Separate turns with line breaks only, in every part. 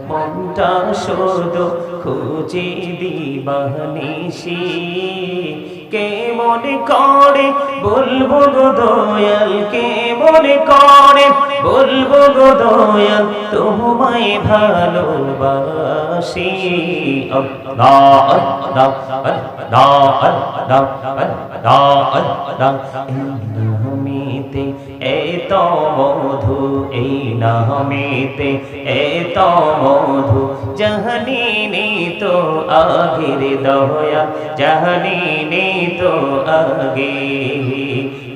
মনটা শুধু খুঁজে দিবানিশি কে মনে করে বলবো গো দয়াল কে মনে করে বলবো গো দয়াল তোমায় ভালোবাসি আল্লাহ আল্লাহ আল্লাহ আল্লাহ আল্লাহ আল্লাহ নামেতে এত মধু এই নামেতে এত মধু জাহানি তো আগের দয়া জাহানি তো আগে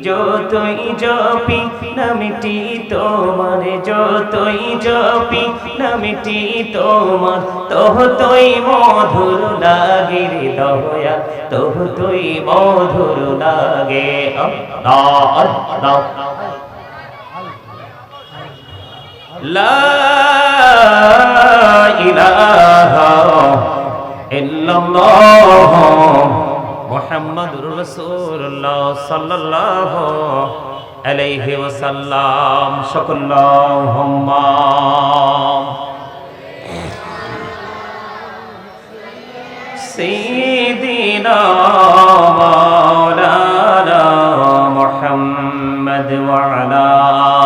যতই জপি নামটি তোমার যতই জপি নামটি তোমার ততই মধুর লাগে রে দয়া ততই মধুর লাগে আল্লাহ আল্লাহ লা ইলাহা ইল্লাল্লাহ মুহাম্মাদুর রাসূলুল্লাহ সাল্লাল্লাহু আলাইহি ওয়াসাল্লাম আল্লাহুম্মা সাইয়্যিদিনা মাওলানা মুহাম্মদ ওয়া আলা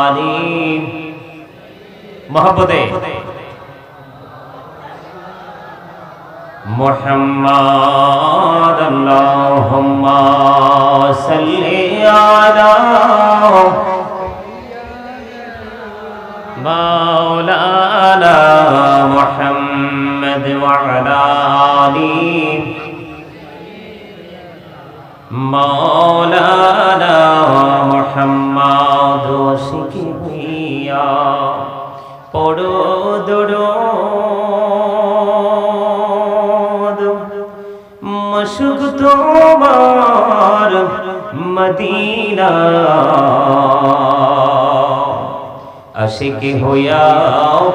আলিহি মোহাব্বতে মুহাম্মদ আল্লাহুম্মা সাল্লি আলা মাওলানা মুহাম্মদ ওয়া আলা আলিহি মাওলানা মুহাম্মদ ওয়াসিকি হইয়া পড়ো দরুদ মশক তোমার মদিনা আশিক হইয়া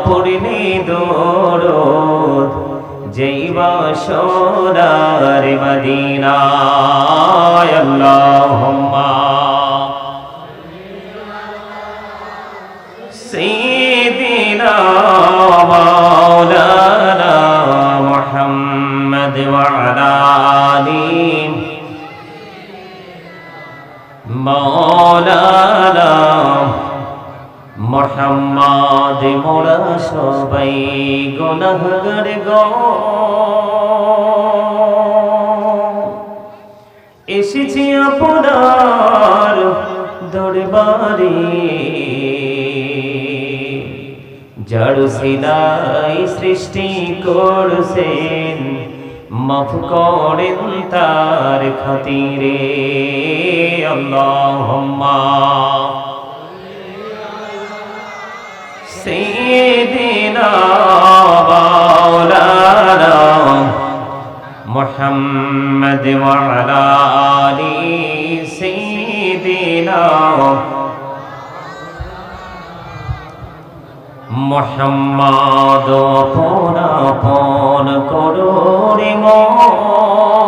পড়লে দরুদ যাইবা সোনার মদিনা আল্লাহুম্মা সাইয়্যিদিনা মাওলানা মুহাম্মদ ওয়া আলা আলিহি মাওলানা মুহাম্মদ মোরা সবাই গুনাহগার গো এসেছি আপনার দরবারে যার সিলাই সৃষ্টি করছেন মাফ করেন তার খাতিরে আল্লাহুম্মা সাইয়্যিদিনা মাওলানা মুহাম্মদ ওয়া আলা আলিহি সাইয়্যিদিনা মুহাম্মদ আপন আপন করো রে মন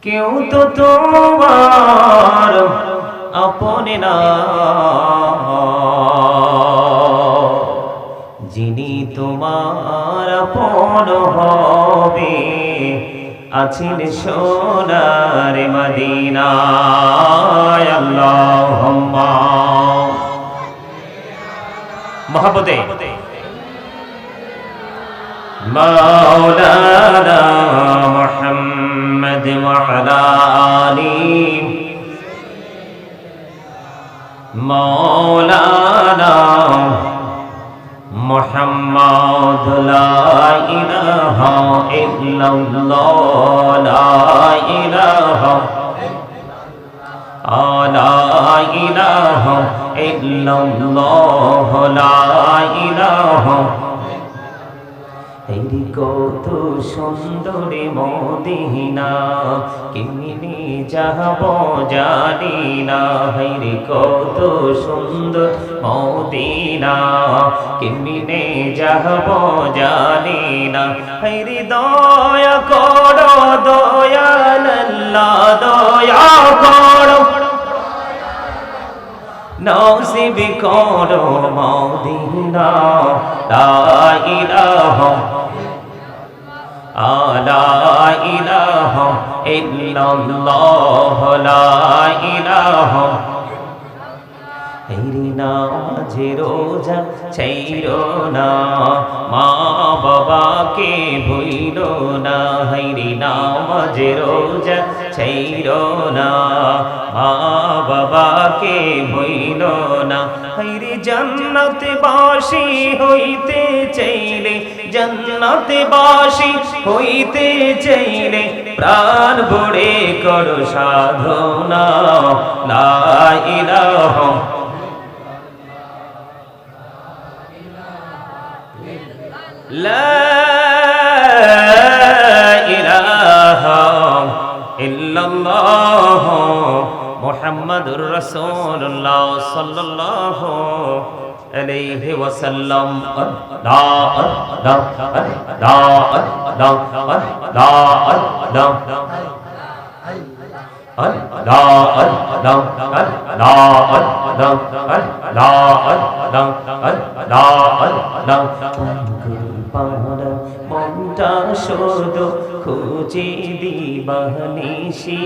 কেউ তো তোমার আপন না যিনি তোমার আপন হবে আছেন সোনার মদিনায় আল্লাহুম্মা মোহাব্বতে মাওলানা মুহাম্মদ ওয়া আলা আলিহি মাওলানা মুহাম্মদ লা ইলাহা ইল্লাল্লাহ লা ইলাহা লা ইলাহা ইল্লাল্লাহ লা ইলাহা হাইরে কত সুন্দর মদিনা কেমনে যাব জানি না হাইরে কত সুন্দর মদিনা কেমনে যাব জানি না হাইরে দয়া করো দয়াল আল্লাহ দয়া করো নসিব করো মদিনা লা ইলাহা লা ইলাহা ইল্লাল্লাহ লা ইলাহা হেরি নামাজে রোজা ছাইরো না মা বাবাকে ভুইলো না হেরি নামাজে রোজা ছাইরো না মা বাবাকে ভুইলো না হেরি জান্নাতে বাসী হইতে চাইলে জান্নাতে বাসী হইতে চাইলে প্রাণ ভরে করো সাধনা লা ইলাহা لا إله إلا الله محمد رسول الله صلى الله عليه وسلم মনটা শুধু খুঁজে দিবানিসি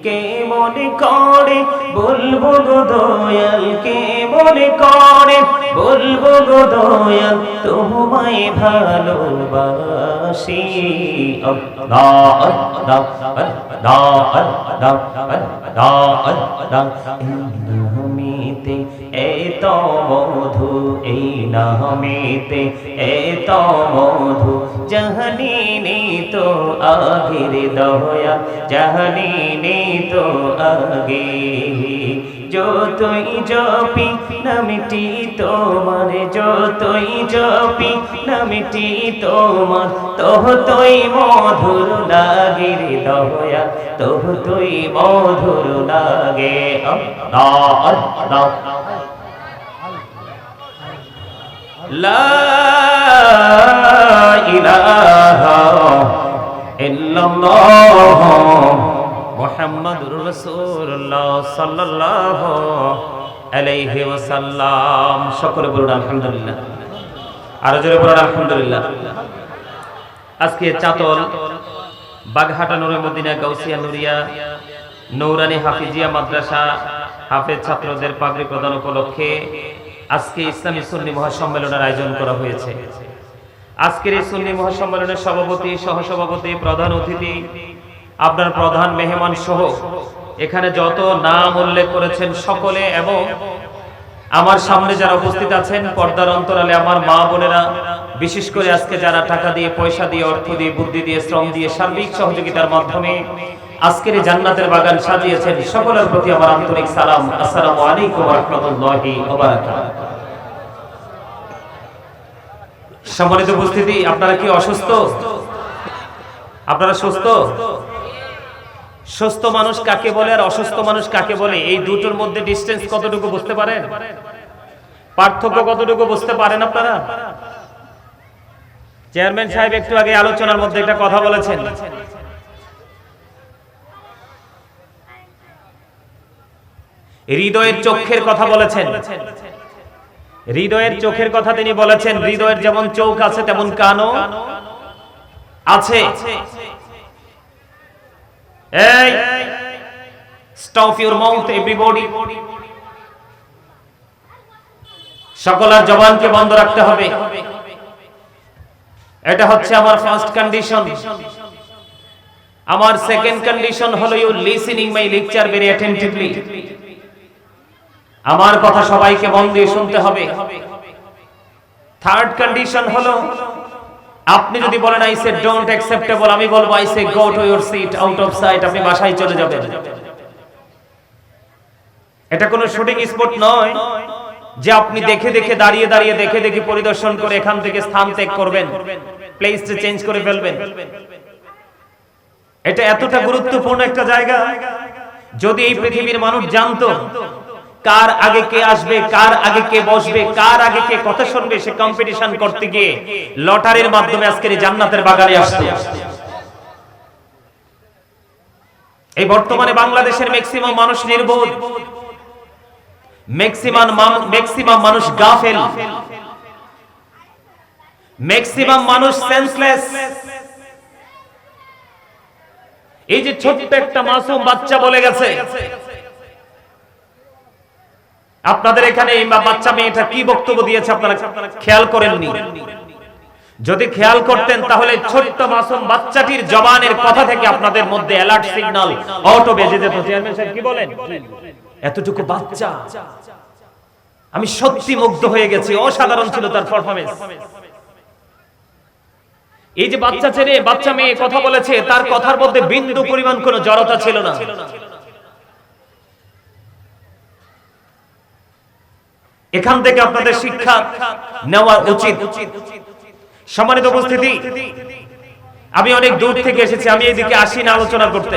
কে মনে করে বলবো গো দয়াল কে মনে করে বলবো গো দয়াল তোমায় ভালোবাসি আল্লাহ আল্লাহ আল্লাহ আল্লাহ আল্লাহ নামেতে এত মধু এই নামেতে এত মধু জাহানি তো আগের দয়া জাহানি তো আগে যতই জপি নামটি তোমার যতই জপি নামটি তোমার ততই মধুর লাগে রে দয়া ততই মধুর লাগে আল্লাহ আল্লাহ লা ইলাহা ইল্লাল্লাহ মুহাম্মাদুর রাসূলুল্লাহ সাল্লাল্লাহু আলাইহি ওয়াসাল্লাম সকলে বলুন আলহামদুলিল্লাহ আর জোরে বলুন আলহামদুলিল্লাহ আজকে চাতল বাগহাটা নূরে মদিনা গাউসিয়া নুরিয়া নূরানী হাফিজিয়া মাদ্রাসা হাফেজ ছাত্রদের পাগড়ি প্রদান উপলক্ষে আজকে ইসলামী সুন্নি মহাসম্মেলনের আয়োজন করা হয়েছে আজকের এই সুন্নি মহাসম্মেলনের সভাপতি সহসভাপতি প্রধান অতিথি আপনার প্রধান মেহমান সহ এখানে যত নাম উল্লেখ করেছেন সকলে এবং আমার সামনে যারা উপস্থিত আছেন পর্দার অন্তরালে আমার মা বোনেরা বিশেষ করে আজকে যারা টাকা দিয়ে পয়সা দিয়ে অর্থ দিয়ে বুদ্ধি দিয়ে শ্রম দিয়ে সার্বিক সহযোগিতার মাধ্যমে আজকের এই জান্নাতের বাগান সাজিয়েছেন সকলের প্রতি আমার আন্তরিক সালাম আসসালামু আলাইকুম ওয়া রাহমাতুল্লাহি ওয়া বারাকাতুহু সম্মানিত উপস্থিতি আপনারা কি অসুস্থ আপনারা সুস্থ সুস্থ মানুষ কাকে বলে আর অসুস্থ মানুষ কাকে বলে এই দুটোর মধ্যে ডিসটেন্স কতটুকু বুঝতে পারেন পার্থক্য কতটুকু বুঝতে পারেন আপনারা চেয়ারম্যান সাহেব একটু আগে আলোচনার মধ্যে একটা কথা বলেছেন হৃদয়ের চোখের কথা বলেছেন হৃদয়ের চোখের কথা তিনি বলেছেন হৃদয়ের যেমন চোখ আছে তেমন কানও আছে এই স্টপ ইউর মাউথ এভরিবডি সকলের জবানকে বন্ধ রাখতে হবে এটা হচ্ছে আমার ফার্স্ট কন্ডিশন আমার সেকেন্ড কন্ডিশন হলো you listening my lecture very attentively আমার কথা সবাইকে মন দিয়ে শুনতে হবে থার্ড কন্ডিশন হলো আপনি যদি বলেন আই সে ডোন্ট অ্যাকসেপ্টেবল আমি বলবো I say go to your seat out of sight আপনি বাসায় চলে যাবেন এটা কোনো শুটিং স্পট নয় যে আপনি দেখে দেখে দাঁড়িয়ে দাঁড়িয়ে দেখে দেখে পরিদর্শন করে এখান থেকে স্থান ত্যাগ করবেন, প্লেসটা চেঞ্জ করে ফেলবেন। এটা এতটা গুরুত্বপূর্ণ একটা জায়গা, যদি এই পৃথিবীর মানুষ জানতো কার আগে কে আসবে, কার আগে কে বসবে, কার আগে কে কথা শুনবে, সে কম্পিটিশন করতে গিয়ে লটারির মাধ্যমে আজকের এই জান্নাতের বাগানে আসতো। এই বর্তমানে বাংলাদেশের ম্যাক্সিমাম মানুষ নির্বোধ, ম্যাক্সিমাম মানুষ গাফেল, ম্যাক্সিমাম মানুষ সেন্সলেস। এই যে ছোট্ট একটা মাসুম বাচ্চা বলে গেছে, আপনাদের এখানে এই বাচ্চা মেয়েটা কি বক্তব্য দিয়েছে আপনারা খেয়াল করেননি? যদি খেয়াল করতেন তাহলে ছোট্ট মাসুম বাচ্চাটির জবানের কথা থেকে আপনাদের মধ্যে অ্যালার্ট সিগন্যাল অটো বেজে যেত। চেয়ারম্যান সাহেব কি বলেন? এতটুকু বাচ্চা, আমি সত্যি মুগ্ধ হয়ে গেছি, অসাধারণ ছিল তার পারফরম্যান্স। এই যে বাচ্চা ছেলে বাচ্চা মেয়ে কথা বলেছে, তার কথার মধ্যে বিন্দু পরিমাণ কোনো জড়তা ছিল না। এখান থেকে আপনাদের শিক্ষা নেওয়া উচিত। সম্মানিত উপস্থিতি, আমি অনেক দূর থেকে এসেছি, আমি এইদিকে আসি না আলোচনা করতে।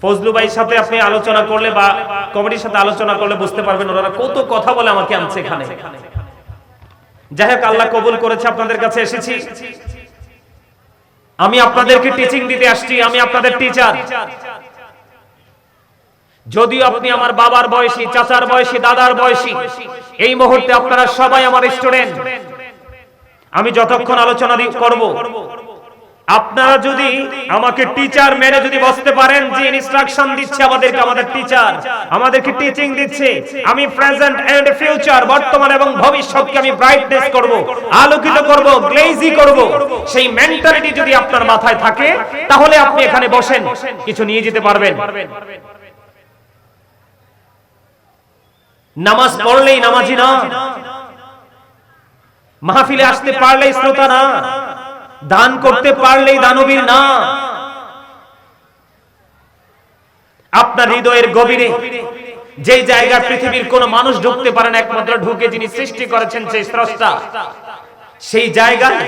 ফজলু ভাইয়ের সাথে আপনি আলোচনা করলে বা কমিটির সাথে আলোচনা করলে বুঝতে পারবেন ওনারা কত কথা বলে আমাকে আনছে এখানে। যাই হোক, আল্লাহ কবুল করেছে, আপনাদের কাছে এসেছি। আমি আপনাদেরকে টিচিং দিতে আসছি, আমি আপনাদের টিচার। যদিও আপনি আমার বাবার বয়সী, চাচার বয়সী, দাদার বয়সী, এই মুহূর্তে আপনারা সবাই আমার স্টুডেন্ট। আমি যতক্ষণ আলোচনা করব, আপনারা যদি আমাকে টিচার মেনে যদি বসতে পারেন, যে ইনস্ট্রাকশন দিচ্ছে আমাদেরকে আমাদের টিচার, আমাদেরকে টিচিং দিচ্ছে, আমি প্রেজেন্ট এন্ড ফিউচার, বর্তমান এবং ভবিষ্যৎকে আমি ব্রাইটনেস করব, আলোকিত করব, গ্লেজি করব, সেই মেন্টালিটি যদি আপনার মাথায় থাকে, তাহলে আপনি এখানে বসেন, কিছু নিয়ে যেতে পারবেন। নামাজ পড়লেই নামাজি না, মাহফিলে আসতে পারলেই শ্রোতা না, দান করতে পারলেই দানবীর না। আপনার হৃদয়ের গভীরে যে জায়গা পৃথিবীর কোন মানুষ ঢুকতে পারে না, একমাত্র ঢুকে যিনি সৃষ্টি করেছেন সেই স্রষ্টা, সেই জায়গায়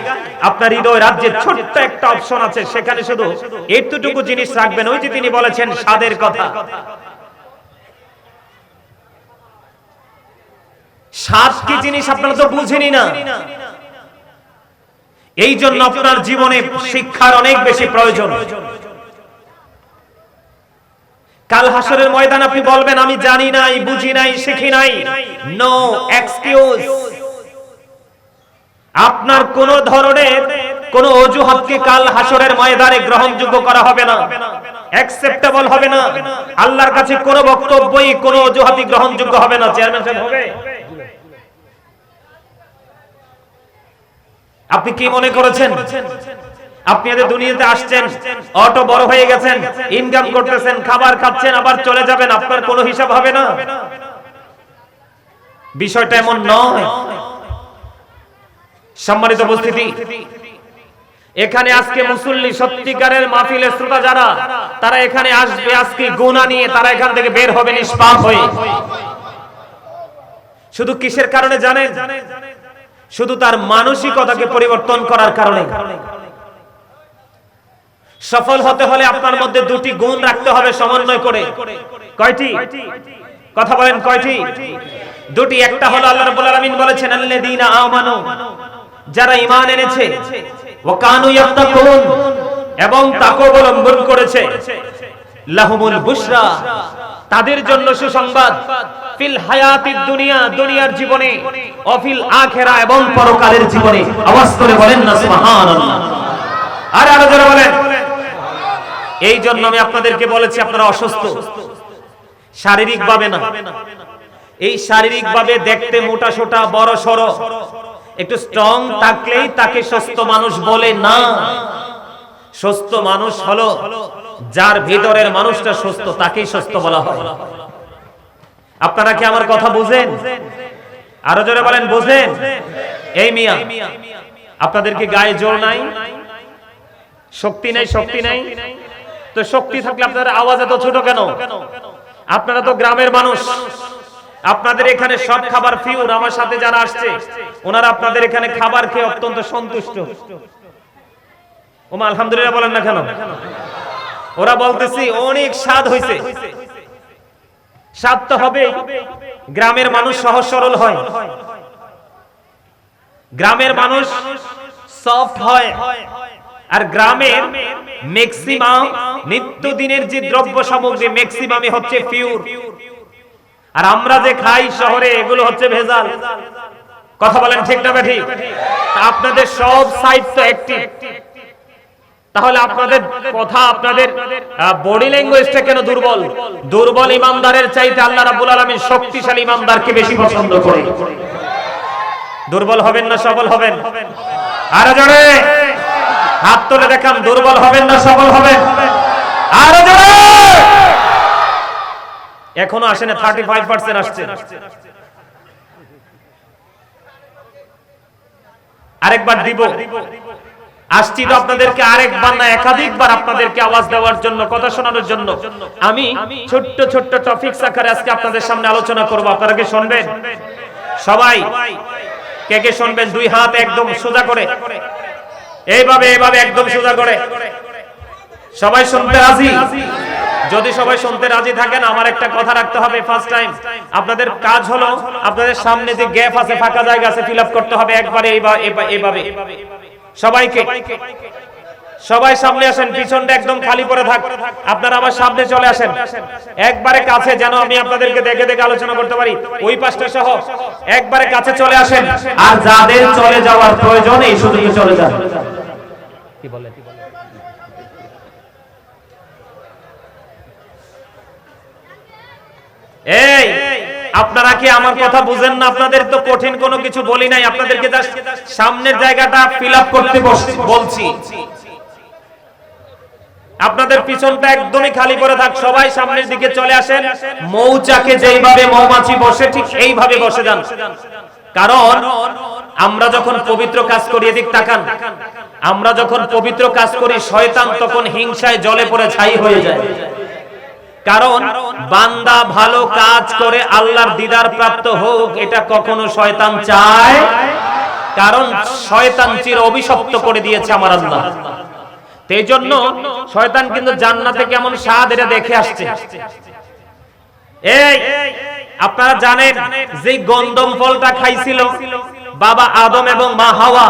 আপনার হৃদয় রাজ্যের ছোট্ট একটা অপশন আছে, সেখানে শুধু এতটুকু জিনিস রাখবেন। ওই যে তিনি বলেছেন স্বাদের কথা, স্বাদ কি জিনিস আপনারা তো বুঝেনি না। এই জন্য আপনার জীবনে শিক্ষার অনেক বেশি প্রয়োজন। কাল হাসরের ময়দান আপনি বলবেন আমি জানি নাই, বুঝি নাই, শিখি নাই, নো এক্সকিউজ। আপনার কোন ধরনের কোন অজুহাতকে কাল হাসরের ময়দানে গ্রহণযোগ্য করা হবে না, অ্যাকসেপ্টেবল হবে না। আল্লাহর কাছে কোন বক্তব্যই কোন অজুহাতই গ্রহণযোগ্য হবে না। চেয়ারম্যান সাহেব হবে? আপনি কি মনে করেছেন আপনি এদের দুনিয়াতে আসছেন, অটো বড় হয়ে গেছেন, ইনকাম করতেছেন, খাবার খাচ্ছেন, আবার চলে যাবেন, আপনার কোনো হিসাব হবে না? বিষয়টা এমন নয়। সম্মানিত উপস্থিতি, এখানে আজকে মুসল্লি, সত্যিকারের মাহফিলের শ্রোতা যারা, তারা এখানে আসবে আজকে গুনাহ নিয়ে, তারা এখান থেকে বের হবে নিষ্পাপ হয়ে। শুধু কিসের কারণে জানেন? শুধু তার মানসিকতাকে পরিবর্তন করার কারণে। সফল হতে হলে আপনার মধ্যে দুটি গুণ রাখতে হবে সমন্বয় করে। কয়টি? কথা বলেন, কয়টি? দুটি। একটা হলো আল্লাহ রাব্বুল আলামিন বলেছেন আল্লাযীনা আমানু, যারা ঈমান এনেছে, ওয়া কানু ইয়াত্তাকুন, এবং তাকওয়া অবলম্বন করেছে, লাহুমুল বুশরা, তাদের জন্য সুসংবাদ, ফিল হায়াতিদ দুনিয়া, দুনিয়ার জীবনে, ও ফিল আখিরা, এবং পরকালের জীবনে। আওয়াজ করে বলেন না সুবহানাল্লাহ। আর আরো জোরে বলেন। এই জন্য আমি আপনাদেরকে বলেছি আপনারা অসুস্থ, শারীরিক ভাবে না। এই শারীরিক ভাবে দেখতে মোটা সোটা, বড় সরো, একটু স্ট্রং থাকলেই তাকে সুস্থ মানুষ বলে না। সুস্থ মানুষ হলো যার ভিতরের মানুষটা সুস্থ, তাকেই সুস্থ বলা হয়। আপনারা কি আমার কথা বুঝেন? আরো জোরে বলেন, বুঝেন? এই মিয়া, আপনাদের কি গায়ে জোর নাই, শক্তি নাই? শক্তি নাই তো শক্তি থাকলে আপনাদের আওয়াজ এত ছোট কেন? আপনারা তো গ্রামের মানুষ, আপনাদের এখানে সব খাবার পিওর। আমার সাথে যারা আসছে ওনারা আপনাদের এখানে খাবার খেয়ে অত্যন্ত সন্তুষ্ট। ওমা আলহামদুলিল্লাহ বলেন না কেন? ওরা বলতেছি অনেক স্বাদ হয়েছে। স্বাদ তো হবে, গ্রামের মানুষ সহজ সরল হয়, গ্রামের মানুষ সফট হয়, আর গ্রামের ম্যাক্সিমাম নিত্যদিনের যে দ্রব্য সামগ্রী ম্যাক্সিমামই হচ্ছে পিওর। আর আমরা যে খাই শহরে এগুলো হচ্ছে ভেজাল। কথা বলেন ঠিক না ঠিক? আপনাদের সব সাইড তো অ্যাক্টিভ, তাহলে আপনাদের কথা, আপনাদের বডি ল্যাঙ্গুয়েজটা কেন দুর্বল? দুর্বল ইমানদারের চাইতে আল্লাহ রাব্বুল আলামিন শক্তিশালী ইমানদারকে বেশি পছন্দ করে। দুর্বল হবেন না সবল হবেন? আরো জোরে হাত তুলে দেখান, দুর্বল হবেন না সবল হবেন? আরো জোরে। এখনো আসে না, 35% আসছে। আরেকবার দিব, আসছি তো আপনাদেরকে আরেকবার না একাধিকবার আপনাদেরকে আওয়াজ দেওয়ার জন্য, কথা শোনানোর জন্য। আমি ছোট্ট ছোট্ট টপিকস আকারে আজকে আপনাদের সামনে আলোচনা করব। আপনারা কি শুনবেন? সবাই কে কে শুনবেন? দুই হাত একদম সোজা করে, এইভাবে এইভাবে একদম সোজা করে। সবাই শুনতে রাজি? যদি সবাই শুনতে রাজি থাকেন, আমার একটা কথা রাখতে হবে। ফার্স্ট টাইম আপনাদের কাজ হলো, আপনাদের সামনে যে গ্যাপ আছে, ফাঁকা জায়গা আছে, ফিল আপ করতে হবে একবারে এইভাবে। সবাইকে, সবাই সামনে আসেন, পিছনটা একদম খালি পড়ে থাক। আপনারা আমার সামনে চলে আসেন একবারে কাছে, যেন আমি আপনাদেরকে দেখে দেখে আলোচনা করতে পারি। ওই পাশটা সহ একবারে কাছে চলে আসেন। আর যাদের চলে যাওয়ার প্রয়োজন এই সুযোগে চলে যান। কি বলেন? এই আপনারা কি আমার কথা বুঝেন না? আপনাদের তো কঠিন কোনো কিছু বলি নাই, আপনাদেরকে জাস্ট সামনের জায়গাটা ফিল আপ করতে বলছি। আপনাদের পিছনটা একদমই খালি করে থাক, সবাই সামনের দিকে চলে আসেন। মৌচাকে যেইভাবে মৌমাছি বসে ঠিক এইভাবে বসে যান। কারণ আমরা যখন পবিত্র কাজ করি, এদিক তাকান, আমরা যখন পবিত্র কাজ করি শয়তান তখন হিংসায় জ্বলে পড়ে ছাই হয়ে যায়। কারণ বান্দা ভালো কাজ করে আল্লাহর দিদার প্রাপ্ত হোক, এটা কখনো শয়তান চায়। কারণ শয়তান চির অভিশপ্ত করে দিয়েছে আমার আল্লাহ। এই জন্য শয়তান কিন্তু জান্নাতে কেমন স্বাদ এটা দেখে আসছে। এই আপনারা জানেন যে গন্ধম ফলটা খাইছিল বাবা আদম এবং মা হাওয়া,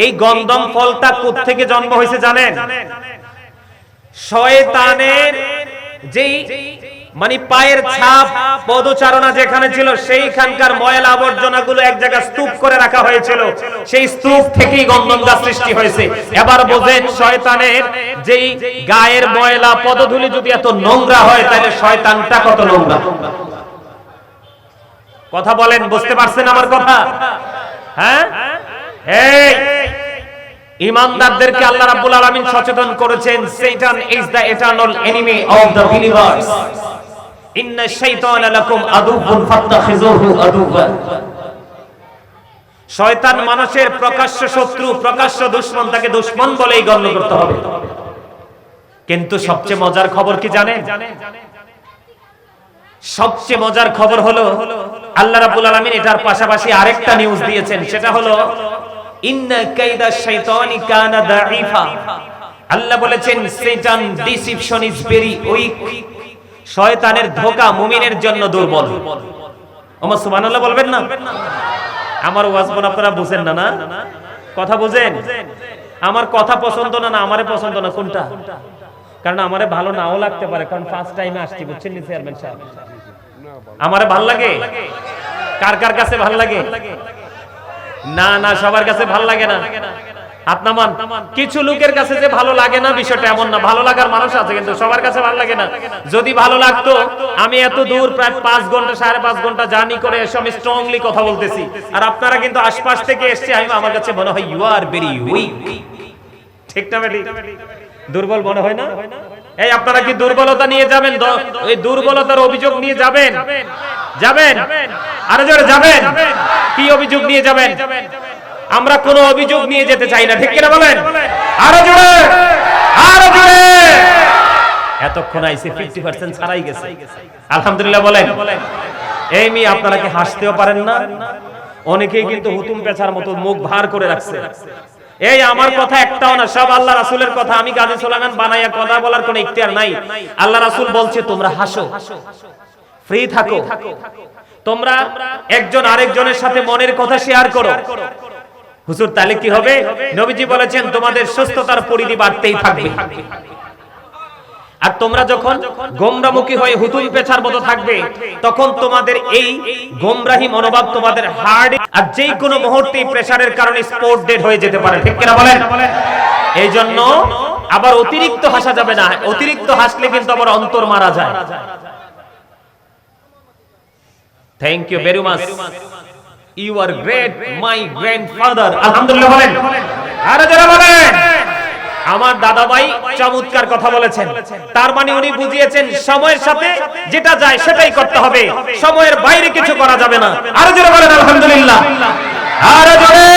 এই গন্ধম ফলটা কোথা থেকে জন্ম হয়েছে জানেন? শয়তানের যেই মানে পায়ের ছাপ, পদচারণা যেখানে ছিল সেইখানকার ময়লা আবর্জনা গুলো এক জায়গায় স্তূপ করে রাখা হয়েছিল, সেই স্তূপ থেকেই গন্ধম গাছ সৃষ্টি হয়েছে। এবার বোঝেন শয়তানের যেই গায়ের ময়লা পদধূলি যদি এত নোংরা হয়, তাহলে শয়তানটা কত নোংরা। কথা বলেন, বুঝতে পারছেন আমার কথা? হ্যাঁ, এই ইমানদারদেরকে আল্লাহ রাব্বুল আলামিন সচেতন করেছেন, শয়তান is the eternal enemy of the believers. ইন্না শাইতানা লাকুম আদুউন ফাত্তাখিযুহু আদুওয়া। শয়তান মানুষের প্রকাশ্য শত্রু, প্রকাশ্য দুশমন, তাকে দুশমন বলেই গণ্য করতে হবে। কিন্তু সবচেয়ে মজার খবর কি জানেন? সবচেয়ে মজার খবর হলো আল্লাহ রাব্বুল আলামিন এটার পাশাপাশি আরেকটা নিউজ দিয়েছেন, সেটা হলো ইন্না কাইদা শাইতানি কানা দাঈফা। আল্লাহ বলেছেন শয়তান ডিসিপশন ইজ ভেরি উইক। শয়তানের ধোঁকা মুমিনের জন্য দুর্বল। ওমা সুবহানাল্লাহ বলবেন না? আমার ওয়াজ বোন আপনারা বুঝেন না? না কথা বুঝেন? আমার কথা পছন্দ না, না আমারে পছন্দ না, কোনটা? কারণ আমারে ভালো নাও লাগতে পারে, কারণ ফার্স্ট টাইমে আসছি, বুঝছেন নি চেয়ারম্যান সাহেব? আমারে ভালো লাগে? কার কার কাছে ভালো লাগে? না না, সবার কাছে ভালো লাগে না। হাত নামান। কিছু লোকের কাছে যে ভালো লাগে না বিষয়টা এমন না, ভালো লাগার মানুষ আছে, কিন্তু সবার কাছে ভালো লাগে না। যদি ভালো লাগতো আমি এত দূর প্রায় 5 ঘন্টা 5.5 ঘন্টা জার্নি করে এসে আমি স্ট্রংলি কথা বলতেছি, আর আপনারা কিন্তু আশপাশ থেকে এসেছে, আমি আমার কাছে মনে হয় ইউ আর ভেরি উইক। ঠিক না বেটি? দুর্বল মনে হয় না? এই আপনারা কি দুর্বলতা নিয়ে যাবেন? এই দুর্বলতার অভিযোগ নিয়ে যাবেন? যাবেন? আরো জোরে যাবেন? কি অভিযোগ নিয়ে যাবেন? আমরা কোনো অভিযোগ নিয়ে যেতে চাই না, ঠিক কিনা বলেন? আরো জোরে, আরো জোরে। এতক্ষণ আইছে 50% ছাড়াই গেছে, আলহামদুলিল্লাহ বলেন। এই মেয়ে আপনারা কি হাসতেও পারেন না? অনেকেই কিন্তু হুতুম পেছার মতো মুখ ভার করে রাখছে। এই আমার কথা একটাও না, সব আল্লাহ রাসূলের কথা। আমি গাজী সুলাইমান বানাইয়া কথা বলার কোনো ইখতিয়ার নাই। আল্লাহ রাসূল বলছে তোমরা হাসো, ফ্রি থাকো, তোমরা একজন আরেকজনের সাথে মনের কথা শেয়ার করো। হুজুর তাহলে কি হবে? নবীজি বলেছেন তোমাদের সুস্থতার পরিধি বাড়তেই থাকবে। আর তোমরা যখন গোমরামুখী হয়ে হুতুম পেছার মতো থাকবে, তখন তোমাদের এই গোমরাহি মনোভাব তোমাদের হার্ট আর যেই কোনো মুহূর্তে প্রেসারের কারণে স্পট ডেড হয়ে যেতে পারে। ঠিক কিনা বলেন? এই জন্য আবার অতিরিক্ত হাসা যাবে না। অতিরিক্ত হাসলে কিন্তু আবার অন্তর মারা যায়। Thank you very much, you are great my grandfather. আলহামদুলিল্লাহ বলেন, আরে যারা বলেন। আমার দাদা ভাই চমৎকার কথা বলেছেন। তার মানে উনি বুঝিয়েছেন সময়ের সাথে যেটা যায় সেটাই করতে হবে, সময়ের বাইরে কিছু করা যাবে না। আরো জোরে বলেন আলহামদুলিল্লাহ, আরো জোরে।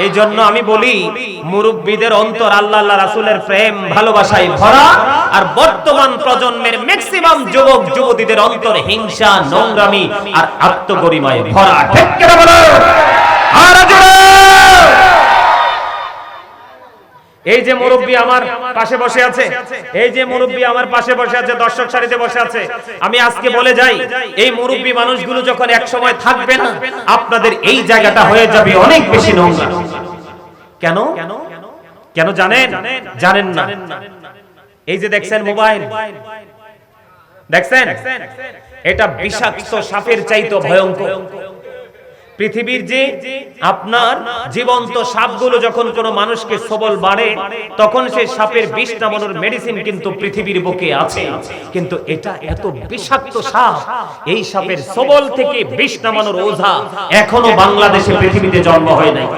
এই জন্য আমি বলি মুরব্বীদের অন্তর আল্লাহ আল্লাহ রাসূলের প্রেম ভালোবাসায় ভরা, আর বর্তমান প্রজন্মের ম্যাক্সিমাম যুবক যুবতীদের অন্তর হিংসা, নোংরামি আর আত্মগরিমায় ভরা। ঠিক কিনা বলো? আরো জোরে। এই যে মুরব্বী আমার পাশে বসে আছে, এই যে মুরব্বী আমার পাশে বসে আছে, দর্শক সারিতে বসে আছে, আমি আজকে বলে যাই এই মুরব্বী মানুষগুলো যখন এক সময় থাকবে না, আপনাদের এই জায়গাটা হয়ে যাবে অনেক বেশি নোংরা। কেন কেন জানেন? জানেন না? এই যে দেখছেন মোবাইল, দেখছেন এটা বিষাক্ত সাপের চাইতে ভয়ঙ্কর। পৃথিবীর যে আপনার জীবন্ত সাপগুলো যখন কোনো মানুষকে সবল বাড়ে, তখন সেই সাপের বিষ নামানোর মেডিসিন কিন্তু পৃথিবীর বুকে আছে। কিন্তু এটা এত বিষাক্ত সাপ, এই সাপের সবল থেকে বিষ নামানোর ওঝা এখনো বাংলাদেশে পৃথিবীতে জন্ম হয় নাই।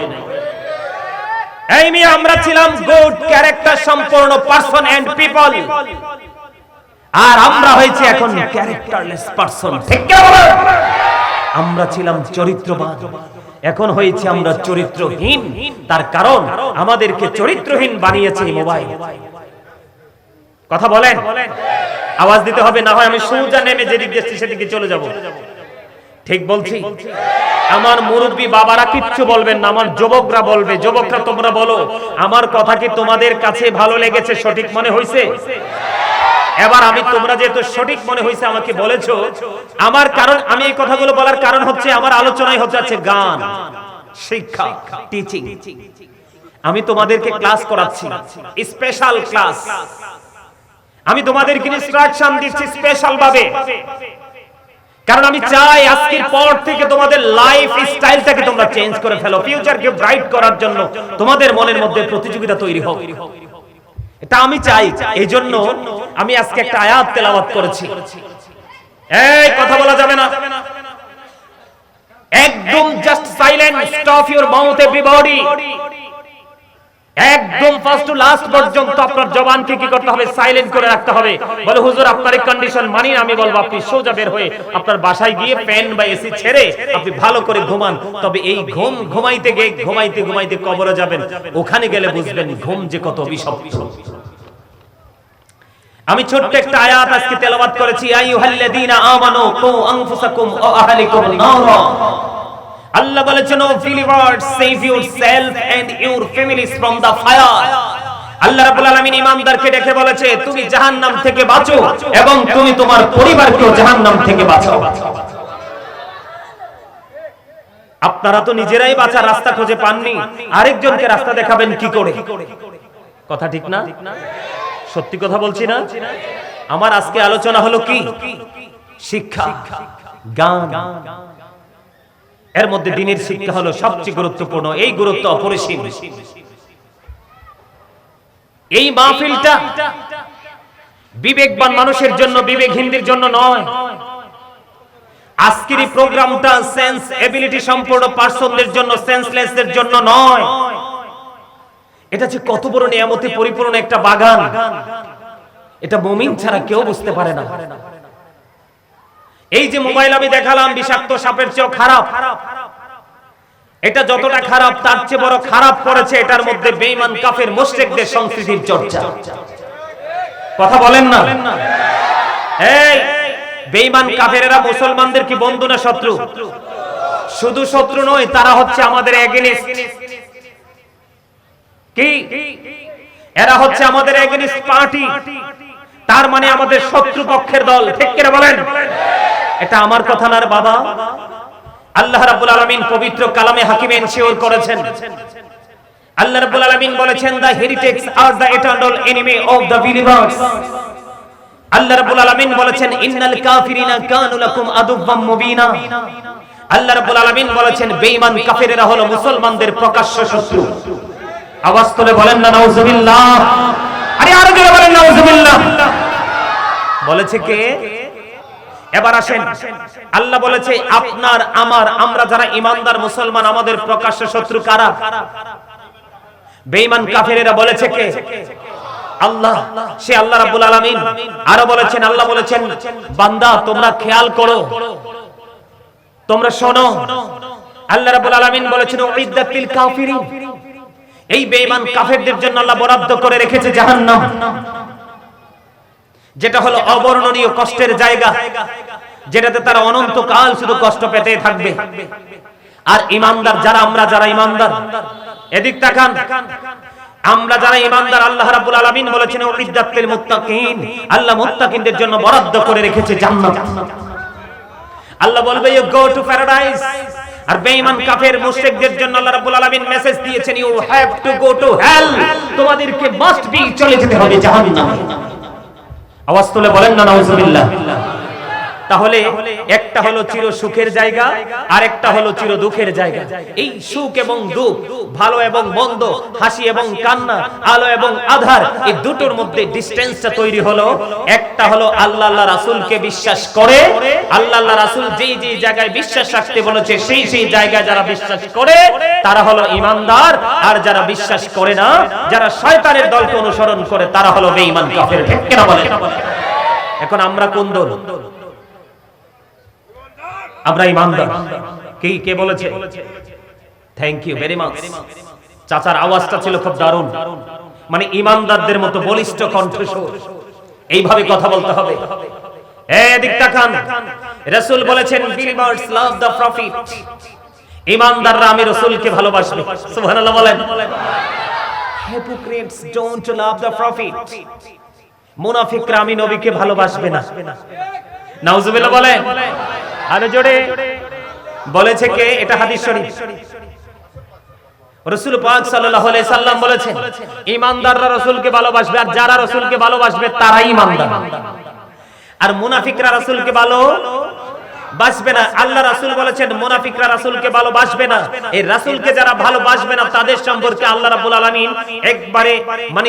এই নিয়ে আমরা ছিলাম গুড ক্যারেক্টার সম্পন্ন পারসন এন্ড পিপল, আর আমরা হয়েছে এখন ক্যারেক্টারলেস পারসন। ঠিক কি বলো? আমরা ছিলাম চরিত্রবান, এখন হয়েছে আমরা চরিত্রহীন। তার কারণ আমাদেরকে চরিত্রহীন বানিয়েছে এই মোবাইল। কথা বলেন, আওয়াজ দিতে হবে, না হয় আমি সোজা নেমে যেদিকে যাচ্ছি সেদিকে চলে যাব। ঠিক বলছি? আমার মুরব্বী বাবারা কিচ্ছু বলবেন না, আমার যুবকরা বলবে। যুবকরা তোমরা বলো, আমার কথা কি তোমাদের কাছে ভালো লেগেছে, সঠিক মনে হয়েছে? এবার আমি তোমরা যেহেতু সঠিক মনে হয়েছে আমাকে বলেছো, আমার কারণ আমি এই কথাগুলো বলার কারণ হচ্ছে আমার আলোচনায় হচ্ছে গান, শিক্ষা, টিচিং। আমি তোমাদেরকে ক্লাস করাচ্ছি, স্পেশাল ক্লাস। আমি তোমাদেরকে ইনস্ট্রাকশন দিচ্ছি স্পেশাল ভাবে, কারণ আমি চাই আজকের পর থেকে তোমাদের লাইফ স্টাইলটাকে তোমরা চেঞ্জ করে ফেলো, ফিউচারকে ব্রাইট করার জন্য তোমাদের মনের মধ্যে প্রতিযোগিতা তৈরি হোক, এটা আমি চাই। এই জন্য আমি আজকে একটা আয়াত তেলাওয়াত করেছি। এই কথা বলা যাবে না, একদম just silent, stop your mouth everybody. একদম ফার্স্ট টু লাস্ট পর্যন্ত আপনার জবানকে কি করতে হবে? সাইলেন্ট করে রাখতে হবে। বলে হুজুর আপনার এই কন্ডিশন মানি না। আমি বলবো আপনি সোজা বের হয়ে আপনার বাসায় গিয়ে ফ্যান বা এসি ছেড়ে আপনি ভালো করে ঘুমান। তবে এই ঘুম ঘুমাইতে গিয়ে ঘুমাইতে ঘুমাইতে কবরে যাবেন, ওখানে গেলে বুঝবেন ঘুম যে কত অভিশপ্ত। আমি ছোট্ট একটা আয়াত আজকে তেলাওয়াত করেছি, আইয়ুহাল্লাযীনা আমানু কু আনফুসাকুম ওয়া আহলিকুম নারা। আল্লাহ বলেছেন, O believers, save yourself and your families from the fire. আল্লাহ রাব্বুল আলামিন ঈমানদারকে ডেকে বলেছে, তুমি জাহান্নাম থেকে বাঁচো এবং তুমি তোমার পরিবারকেও জাহান্নাম থেকে বাঁচাও। আপনারা তো নিজেরাই বাঁচার রাস্তা খুঁজে পাননি, আরেকজনকে রাস্তা দেখাবেন কি করে? কথা ঠিক না? সত্যি কথা বলছি না? আমার আজকে আলোচনা হলো কি? শিক্ষা, গান। এর মধ্যে দ্বীনের শিক্ষা হলো সবচেয়ে গুরুত্বপূর্ণ। এই গুরুত্ব অপরিসীম। এই মাহফিলটা বিবেকবান মানুষের জন্য, বিবেকহীনদের জন্য নয়। আজকের এই প্রোগ্রামটা সেন্স এবিলিটি সম্পন্ন পারসনদের জন্য, সেন্সলেসদের জন্য নয়। এটা যে কত বড় নিয়ামতে পরিপূর্ণ একটা বাগান, এটা মুমিন ছাড়া কেউ বুঝতে পারে না। এই যে মোবাইল আমি দেখালাম, বিষাক্ত সাপের চেয়েও খারাপ। এটা যতটা খারাপ তার চেয়ে বড় খারাপ করেছে এটার মধ্যে বেঈমান কাফের মুশরিকদের সংস্কৃতির চর্চা। কথা বলেন না? এই বেঈমান কাফেরেরা মুসলমানদের কি বন্ধু না শত্রু? শুধু শত্রু নয়, তারা হচ্ছে আমাদের এগেনিস্ট। কি? এরা হচ্ছে আমাদের এগেনিস্ট পার্টি। তার মানে আমাদের শত্রু পক্ষের দল। ঠিক কিনা বলেন? এটা আমার কথা না বাবা, আল্লাহ রাব্বুল আলামিন পবিত্র কালামে হাকিমে এনশিওর করেছেন। আল্লাহ রাব্বুল আলামিন বলেছেন, the heretics are the eternal enemy of the believers. আল্লাহ রাব্বুল আলামিন বলেছেন, ইন্নাল কাফিরিনা কানু লাকুম আদুওয়াম মুবিনা। আল্লাহ রাব্বুল আলামিন বলেছেন, বেঈমান কাফেরেরা হলো মুসলমানদের প্রকাশ্য শত্রু। আওয়াজ তুলে বলেন না নাউজুবিল্লাহ। আরে আরো জোরে বলেন নাউজুবিল্লাহ। বলেছে কে? এবার আসেন, আল্লাহ বলেছে আপনার আমার, আমরা যারা ঈমানদার মুসলমান, আমাদের প্রকাশ্য শত্রু কারা? বেঈমান কাফেরেরা। বলেছে কে? আল্লাহ। সে আল্লাহ রাব্বুল আলামিন আরো বলেছেন, আল্লাহ বলেছেন, বান্দা তোমরা খেয়াল করো, তোমরা শোনো। আল্লাহ রাব্বুল আলামিন বলেছেন, উইদ্দাতিল কাফিরিন। এই বেঈমান কাফেরদের জন্য আল্লাহ বরাদ্দ করে রেখেছে জাহান্নাম, যেটা হলো অবর্ণনীয় কষ্টের জায়গা, যেটাতে তারা অনন্তকাল শুধু কষ্ট পেতে থাকবে। আর ঈমানদার যারা, আমরা যারা ঈমানদার, এদিক তাকান, আমরা যারা ঈমানদার, আল্লাহ রাব্বুল আলামিন বলেছেন উইদ্দাতিল মুত্তাকিন। আল্লাহ মুত্তাকিনদের জন্য বরাদ্দ করে রেখেছে জান্নাত। আল্লাহ বলবে ইউ গো টু প্যারাডাইস। আর বেঈমান কাফের মুশরিকদের জন্য আল্লাহ রাব্বুল আলামিন মেসেজ দিয়েছেন, you have to go to hell. তোমাদেরকে মাস্ট বি চলে যেতে হবে জাহান্নামে। আওয়াজ তুলে বলেন না নাউজুবিল্লাহ। তাহলে একটা হলো চির সুখের জায়গা, আর একটা হলো চির দুঃখের জায়গা। এই সুখ এবং দুঃখ, ভালো এবং মন্দ, হাসি এবং কান্না, আলো এবং আঁধার, এই দুটোর মধ্যে ডিসটেন্সটা তৈরি হলো। একটা হলো আল্লাহ আল্লাহ রাসূলকে বিশ্বাস করে, আল্লাহ আল্লাহ রাসূল যেই যেই জায়গায় বিশ্বাস রাখতে বলেছে সেই সেই জায়গায় যারা বিশ্বাস করে তারা হলো ঈমানদার। আর যারা বিশ্বাস করে না, যারা শয়তানের দলকে অনুসরণ করে, তারা হলো বেঈমান কাফের। ঠিক কিনা বলেন? এখন আমরা কোন দল? আমরা ঈমানদার। কি কে বলেছে? Thank you very much. চাচার আওয়াজটা ছিল খুব দারুণ। মানে ঈমানদারদের মতো বলিষ্ঠ কণ্ঠস্বর, এইভাবে কথা বলতে হবে। এদিক তাকান, রাসূল বলেছেন, বিলিভার্স লাভ দ্য প্রফিট। ঈমানদাররা আমি রাসূলকে ভালোবাসবে। সুবহানাল্লাহ বলেন। Hypocrites don't love the profit. মুনাফিকরা আমি নবীকে ভালোবাসবে না। নাউজুবিল্লাহ বলেন। আরে জোরে বলেছে কে? এটা হাদিস শরীফ। রাসূল পাক সাল্লাল্লাহু আলাইহি সাল্লাম বলেছেন, ঈমানদাররা রাসূলকে ভালোবাসবে, আর যারা রাসূলকে ভালোবাসবে তারাই ঈমানদার। আর মুনাফিকরা রাসূলকে ভালোবাসবে না। আল্লাহ রাসূল বলেছেন মুনাফিকরা রাসূলকে ভালোবাসবে না। এই রাসূলকে যারা ভালোবাসবে না, তাদের সম্পর্কে আল্লাহ রাব্বুল আলামিন একবারে মানে